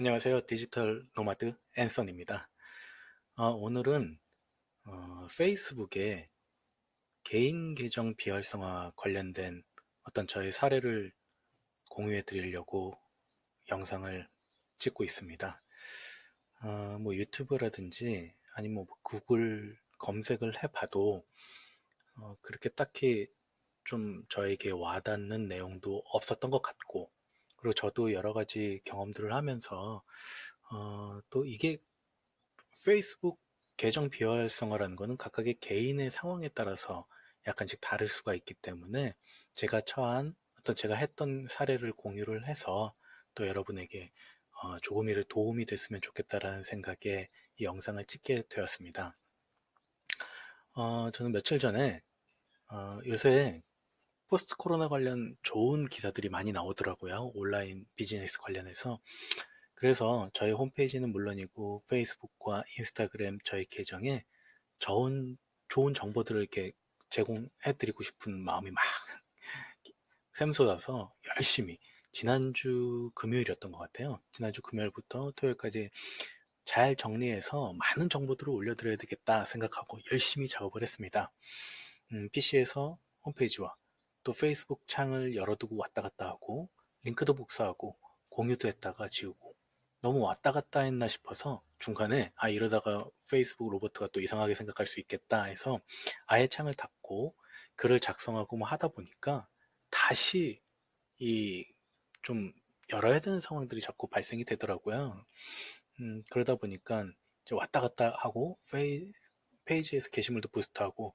안녕하세요. 디지털 노마드 앤선입니다. 오늘은 페이스북에 개인 계정 비활성화 관련된 어떤 저의 사례를 공유해 드리려고 영상을 찍고 있습니다. 뭐 유튜브라든지 아니면 뭐 구글 검색을 해봐도 그렇게 딱히 좀 저에게 와닿는 내용도 없었던 것 같고, 그리고 저도 여러 가지 경험들을 하면서 또 이게 페이스북 계정 비활성화라는 거는 각각의 개인의 상황에 따라서 약간씩 다를 수가 있기 때문에 제가 처한 어떤 제가 했던 사례를 공유를 해서 또 여러분에게 조금이라도 도움이 됐으면 좋겠다라는 생각에 이 영상을 찍게 되었습니다. 저는 며칠 전에 요새 포스트 코로나 관련 좋은 기사들이 많이 나오더라고요. 온라인 비즈니스 관련해서. 그래서 저희 홈페이지는 물론이고 페이스북과 인스타그램 저희 계정에 좋은 정보들을 이렇게 제공해드리고 싶은 마음이 막 샘솟아서 열심히 지난주 금요일이었던 것 같아요. 지난주 금요일부터 토요일까지 잘 정리해서 많은 정보들을 올려드려야 되겠다 생각하고 열심히 작업을 했습니다. PC에서 홈페이지와 또 페이스북 창을 열어두고 왔다 갔다 하고 링크도 복사하고 공유도 했다가 지우고 너무 왔다 갔다 했나 싶어서 중간에 이러다가 페이스북 로버트가 또 이상하게 생각할 수 있겠다 해서 아예 창을 닫고 글을 작성하고 뭐 하다 보니까 다시 이 좀 열어야 되는 상황들이 자꾸 발생이 되더라고요. 그러다 보니까 이제 왔다 갔다 하고 페이지에서 게시물도 부스트하고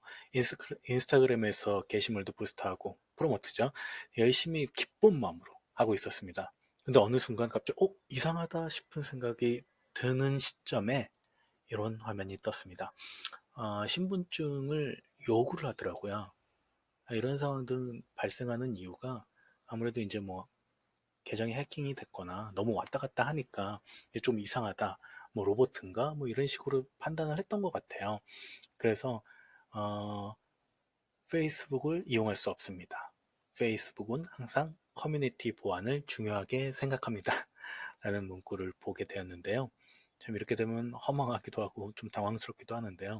인스타그램에서 게시물도 부스트하고 프로모트죠. 열심히 기쁜 마음으로 하고 있었습니다. 근데 어느 순간 갑자기 이상하다 싶은 생각이 드는 시점에 이런 화면이 떴습니다. 신분증을 요구를 하더라고요. 이런 상황들은 발생하는 이유가 아무래도 이제 뭐 계정이 해킹이 됐거나 너무 왔다 갔다 하니까 좀 이상하다, 뭐 로봇인가, 뭐 이런 식으로 판단을 했던 것 같아요. 그래서 어, 페이스북을 이용할 수 없습니다. 페이스북은 항상 커뮤니티 보안을 중요하게 생각합니다. 라는 문구를 보게 되었는데요. 좀 이렇게 되면 허망하기도 하고 좀 당황스럽기도 하는데요.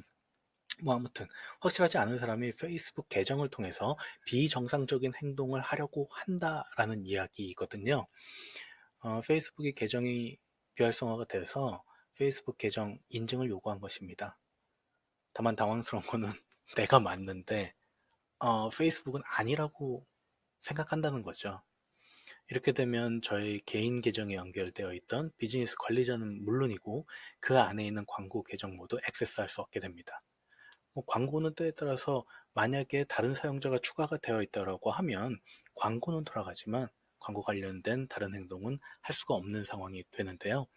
뭐 아무튼 확실하지 않은 사람이 페이스북 계정을 통해서 비정상적인 행동을 하려고 한다라는 이야기이거든요. 페이스북의 계정이 비활성화가 돼서 페이스북 계정 인증을 요구한 것입니다. 다만 당황스러운 거는 내가 맞는데 페이스북은 아니라고 생각한다는 거죠. 이렇게 되면 저희 개인 계정에 연결되어 있던 비즈니스 관리자는 물론이고 그 안에 있는 광고 계정 모두 액세스할 수 없게 됩니다. 뭐 광고는 때에 따라서 만약에 다른 사용자가 추가가 되어 있다고 하면 광고는 돌아가지만 광고 관련된 다른 행동은 할 수가 없는 상황이 되는데요.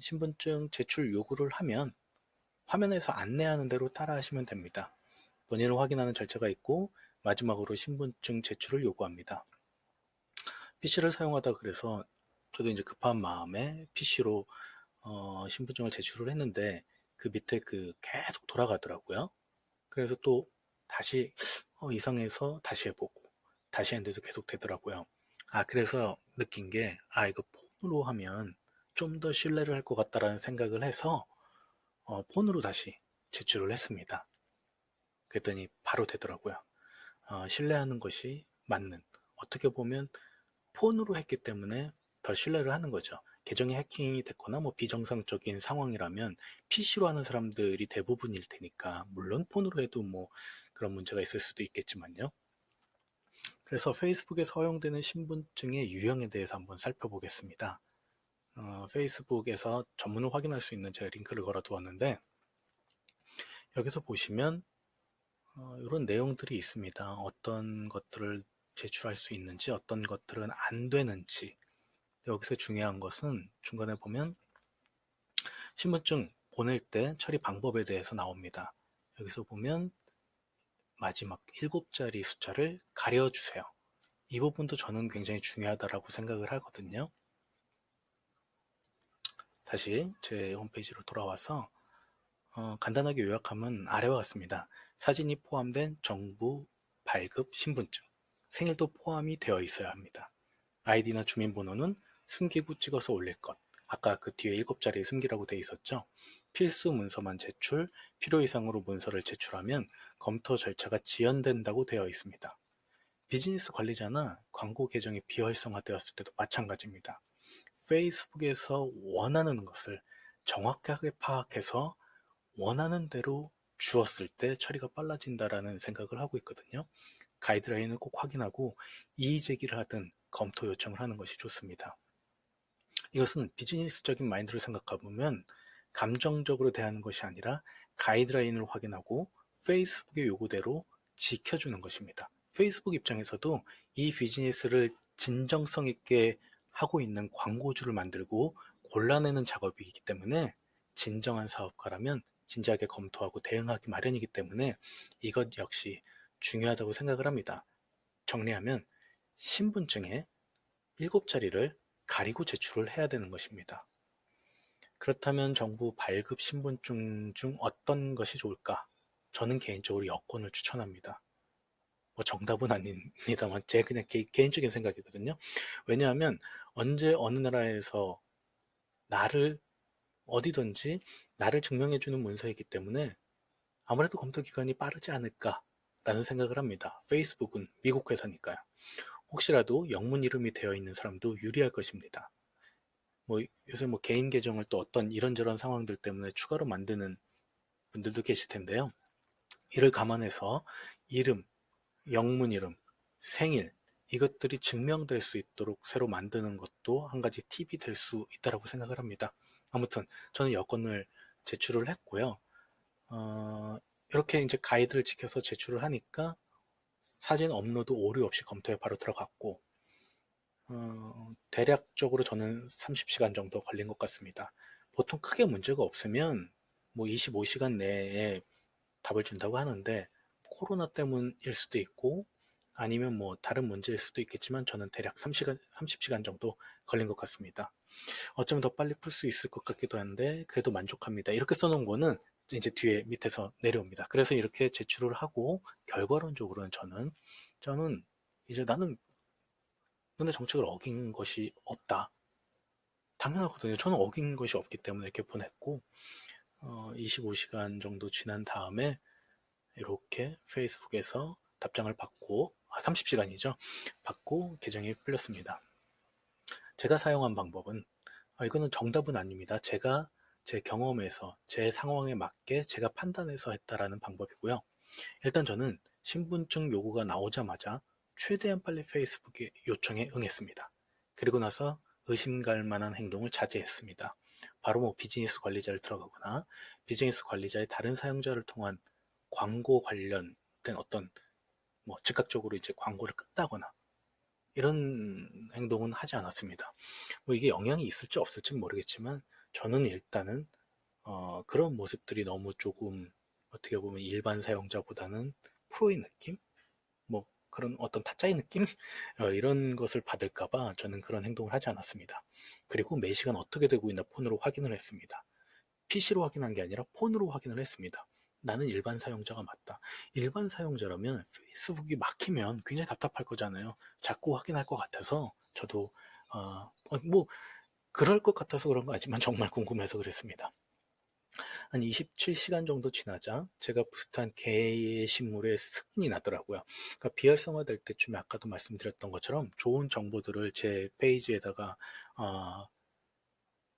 신분증 제출 요구를 하면 화면에서 안내하는 대로 따라하시면 됩니다. 본인을 확인하는 절차가 있고 마지막으로 신분증 제출을 요구합니다. PC를 사용하다 그래서 저도 이제 급한 마음에 PC로 신분증을 제출을 했는데 그 밑에 계속 돌아가더라고요. 그래서 또 다시 이상해서 다시 해보고 다시 했는데도 계속 되더라고요. 그래서 느낀 게 이거 폰으로 하면 좀 더 신뢰를 할 것 같다라는 생각을 해서 폰으로 다시 제출을 했습니다. 그랬더니 바로 되더라고요. 신뢰하는 것이 맞는, 어떻게 보면 폰으로 했기 때문에 더 신뢰를 하는 거죠. 계정이 해킹이 됐거나 뭐 비정상적인 상황이라면 PC로 하는 사람들이 대부분일 테니까, 물론 폰으로 해도 뭐 그런 문제가 있을 수도 있겠지만요. 그래서 페이스북에 사용되는 신분증의 유형에 대해서 한번 살펴보겠습니다. 페이스북에서 전문을 확인할 수 있는 제가 링크를 걸어 두었는데, 여기서 보시면 이런 내용들이 있습니다. 어떤 것들을 제출할 수 있는지, 어떤 것들은 안 되는지. 여기서 중요한 것은 중간에 보면 신분증 보낼 때 처리 방법에 대해서 나옵니다. 여기서 보면 마지막 7자리 숫자를 가려주세요. 이 부분도 저는 굉장히 중요하다고 생각을 하거든요. 다시 제 홈페이지로 돌아와서 간단하게 요약하면 아래와 같습니다. 사진이 포함된 정부 발급 신분증, 생일도 포함이 되어 있어야 합니다. 아이디나 주민번호는 숨기고 찍어서 올릴 것. 아까 그 뒤에 7자리 숨기라고 돼 있었죠? 필수 문서만 제출, 필요 이상으로 문서를 제출하면 검토 절차가 지연된다고 되어 있습니다. 비즈니스 관리자나 광고 계정이 비활성화되었을 때도 마찬가지입니다. 페이스북에서 원하는 것을 정확하게 파악해서 원하는 대로 주었을 때 처리가 빨라진다라는 생각을 하고 있거든요. 가이드라인을 꼭 확인하고 이의 제기를 하든 검토 요청을 하는 것이 좋습니다. 이것은 비즈니스적인 마인드를 생각해보면 감정적으로 대하는 것이 아니라 가이드라인을 확인하고 페이스북의 요구대로 지켜주는 것입니다. 페이스북 입장에서도 이 비즈니스를 진정성 있게 하고 있는 광고주를 만들고 골라내는 작업이기 때문에 진정한 사업가라면 진지하게 검토하고 대응하기 마련이기 때문에 이것 역시 중요하다고 생각을 합니다. 정리하면 신분증에 7자리를 가리고 제출을 해야 되는 것입니다. 그렇다면 정부 발급 신분증 중 어떤 것이 좋을까? 저는 개인적으로 여권을 추천합니다. 뭐 정답은 아닙니다만 제 그냥 개인적인 생각이거든요. 왜냐하면 언제 어느 나라에서 나를 어디든지 나를 증명해주는 문서이기 때문에 아무래도 검토 기간이 빠르지 않을까라는 생각을 합니다. 페이스북은 미국 회사니까요. 혹시라도 영문 이름이 되어 있는 사람도 유리할 것입니다. 뭐 요새 뭐 개인 계정을 또 어떤 이런저런 상황들 때문에 추가로 만드는 분들도 계실 텐데요. 이를 감안해서 이름, 영문 이름, 생일 이것들이 증명될 수 있도록 새로 만드는 것도 한 가지 팁이 될 수 있다고 생각을 합니다. 아무튼 저는 여권을 제출을 했고요. 이렇게 이제 가이드를 지켜서 제출을 하니까 사진 업로드 오류 없이 검토에 바로 들어갔고 대략적으로 저는 30시간 정도 걸린 것 같습니다. 보통 크게 문제가 없으면 뭐 25시간 내에 답을 준다고 하는데 코로나 때문일 수도 있고 아니면 뭐 다른 문제일 수도 있겠지만 저는 대략 30시간 정도 걸린 것 같습니다. 어쩌면 더 빨리 풀 수 있을 것 같기도 한데 그래도 만족합니다. 이렇게 써놓은 거는 이제 뒤에 밑에서 내려옵니다. 그래서 이렇게 제출을 하고 결과론적으로는 저는 이제 나는 근데 정책을 어긴 것이 없다. 당연하거든요. 저는 어긴 것이 없기 때문에 이렇게 보냈고 25시간 정도 지난 다음에 이렇게 페이스북에서 답장을 받고 30시간이죠. 받고 계정이 풀렸습니다. 제가 사용한 방법은 이거는 정답은 아닙니다. 제가 제 경험에서 제 상황에 맞게 제가 판단해서 했다라는 방법이고요. 일단 저는 신분증 요구가 나오자마자 최대한 빨리 페이스북의 요청에 응했습니다. 그리고 나서 의심갈 만한 행동을 자제했습니다. 바로 뭐 비즈니스 관리자를 들어가거나 비즈니스 관리자의 다른 사용자를 통한 광고 관련된 어떤 뭐 즉각적으로 이제 광고를 끈다거나 이런 행동은 하지 않았습니다. 뭐 이게 영향이 있을지 없을지 모르겠지만 저는 일단은 그런 모습들이 너무 조금 어떻게 보면 일반 사용자보다는 프로의 느낌? 뭐 그런 어떤 타짜의 느낌? 이런 것을 받을까봐 저는 그런 행동을 하지 않았습니다. 그리고 매시간 어떻게 되고 있나 폰으로 확인을 했습니다. PC로 확인한 게 아니라 폰으로 확인을 했습니다. 나는 일반 사용자가 맞다. 일반 사용자라면 페이스북이 막히면 굉장히 답답할 거잖아요. 자꾸 확인할 것 같아서 저도 뭐 그럴 것 같아서 그런 거 아니지만 정말 궁금해서 그랬습니다. 한 27시간 정도 지나자 제가 부스트한 게시물에 승인이 나더라고요. 그러니까 비활성화될 때쯤에 아까도 말씀드렸던 것처럼 좋은 정보들을 제 페이지에다가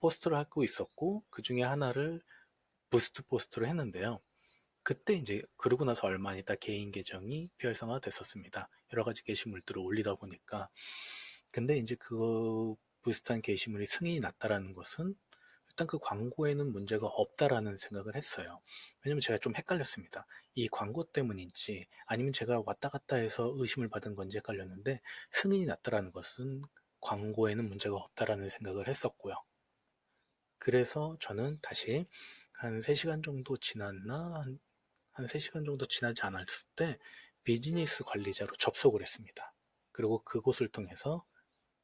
포스트를 하고 있었고 그 중에 하나를 부스트 포스트를 했는데요. 그때 이제 그러고 나서 얼마 안 있다 개인 계정이 비활성화 됐었습니다. 여러 가지 게시물들을 올리다 보니까. 근데 이제 그 부스트한 게시물이 승인이 났다라는 것은 일단 그 광고에는 문제가 없다라는 생각을 했어요. 왜냐면 제가 좀 헷갈렸습니다. 이 광고 때문인지 아니면 제가 왔다 갔다 해서 의심을 받은 건지 헷갈렸는데 승인이 났다라는 것은 광고에는 문제가 없다라는 생각을 했었고요. 그래서 저는 다시 한 3시간 정도 지났나? 한 3시간 정도 지나지 않았을 때 비즈니스 관리자로 접속을 했습니다. 그리고 그곳을 통해서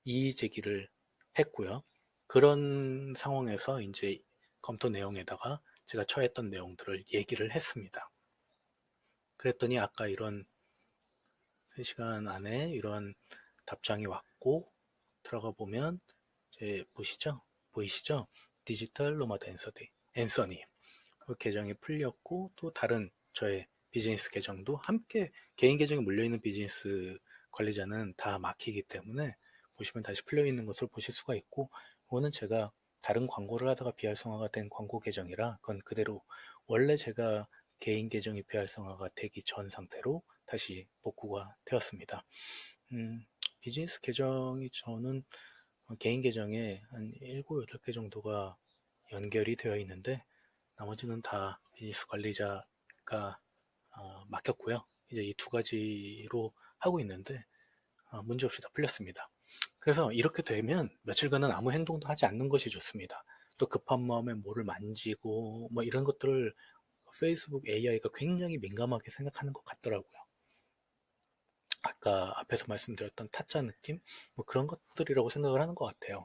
이의 제기를 했고요. 그런 상황에서 이제 검토 내용에다가 제가 처했던 내용들을 얘기를 했습니다. 그랬더니 아까 이런 3시간 안에 이런 답장이 왔고 들어가 보면 보시죠? 보이시죠? 디지털 노마드 앤서니. 그 계정이 풀렸고 또 다른 저의 비즈니스 계정도 함께 개인 계정에 물려있는 비즈니스 관리자는 다 막히기 때문에 보시면 다시 풀려있는 것을 보실 수가 있고 그거는 제가 다른 광고를 하다가 비활성화가 된 광고 계정이라 그건 그대로 원래 제가 개인 계정이 비활성화가 되기 전 상태로 다시 복구가 되었습니다. 음, 비즈니스 계정이 저는 개인 계정에 한 7, 8개 정도가 연결이 되어 있는데 나머지는 다 비즈니스 관리자가 맡겼고요. 이제 이 두 가지로 하고 있는데 문제없이 다 풀렸습니다. 그래서 이렇게 되면 며칠간은 아무 행동도 하지 않는 것이 좋습니다. 또 급한 마음에 뭐를 만지고 뭐 이런 것들을 페이스북 AI가 굉장히 민감하게 생각하는 것 같더라고요. 아까 앞에서 말씀드렸던 타짜 느낌? 뭐 그런 것들이라고 생각을 하는 것 같아요.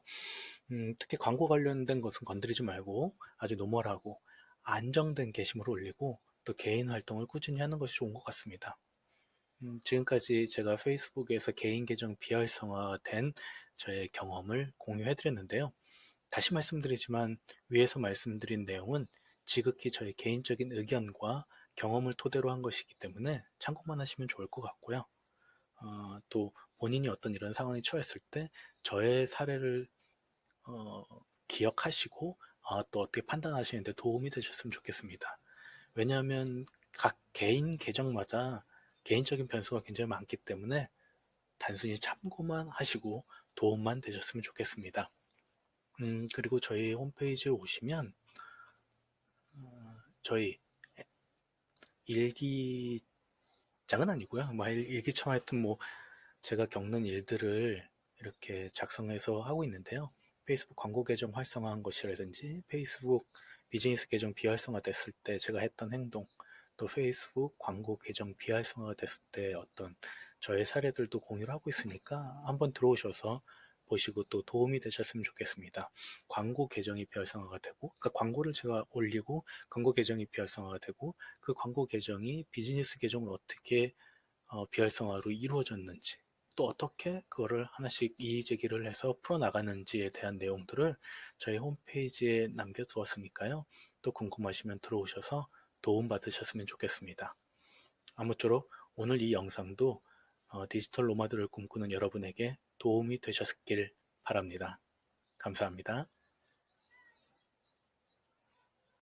특히 광고 관련된 것은 건드리지 말고 아주 노멀하고 안정된 게시물을 올리고 또 개인 활동을 꾸준히 하는 것이 좋은 것 같습니다. 지금까지 제가 페이스북에서 개인 계정 비활성화된 저의 경험을 공유해 드렸는데요. 다시 말씀드리지만 위에서 말씀드린 내용은 지극히 저의 개인적인 의견과 경험을 토대로 한 것이기 때문에 참고만 하시면 좋을 것 같고요. 또 본인이 어떤 이런 상황에 처했을 때 저의 사례를 어, 기억하시고 또 어떻게 판단하시는데 도움이 되셨으면 좋겠습니다. 왜냐하면 각 개인 계정마다 개인적인 변수가 굉장히 많기 때문에 단순히 참고만 하시고 도움만 되셨으면 좋겠습니다. 그리고 저희 홈페이지에 오시면 저희 일기장은 아니고요. 뭐 일기처럼 하여튼 뭐 제가 겪는 일들을 이렇게 작성해서 하고 있는데요. 페이스북 광고 계정 활성화한 것이라든지 페이스북 비즈니스 계정 비활성화 됐을 때 제가 했던 행동, 또 페이스북 광고 계정 비활성화가 됐을 때 어떤 저의 사례들도 공유를 하고 있으니까 한번 들어오셔서 보시고 또 도움이 되셨으면 좋겠습니다. 광고 계정이 비활성화가 되고, 그러니까 광고를 제가 올리고 광고 계정이 비활성화가 되고 그 광고 계정이 비즈니스 계정을 어떻게 비활성화로 이루어졌는지 또 어떻게 그거를 하나씩 이의제기를 해서 풀어나가는지에 대한 내용들을 저희 홈페이지에 남겨두었으니까요. 또 궁금하시면 들어오셔서 도움받으셨으면 좋겠습니다. 아무쪼록 오늘 이 영상도 디지털 노마드를 꿈꾸는 여러분에게 도움이 되셨길 바랍니다. 감사합니다.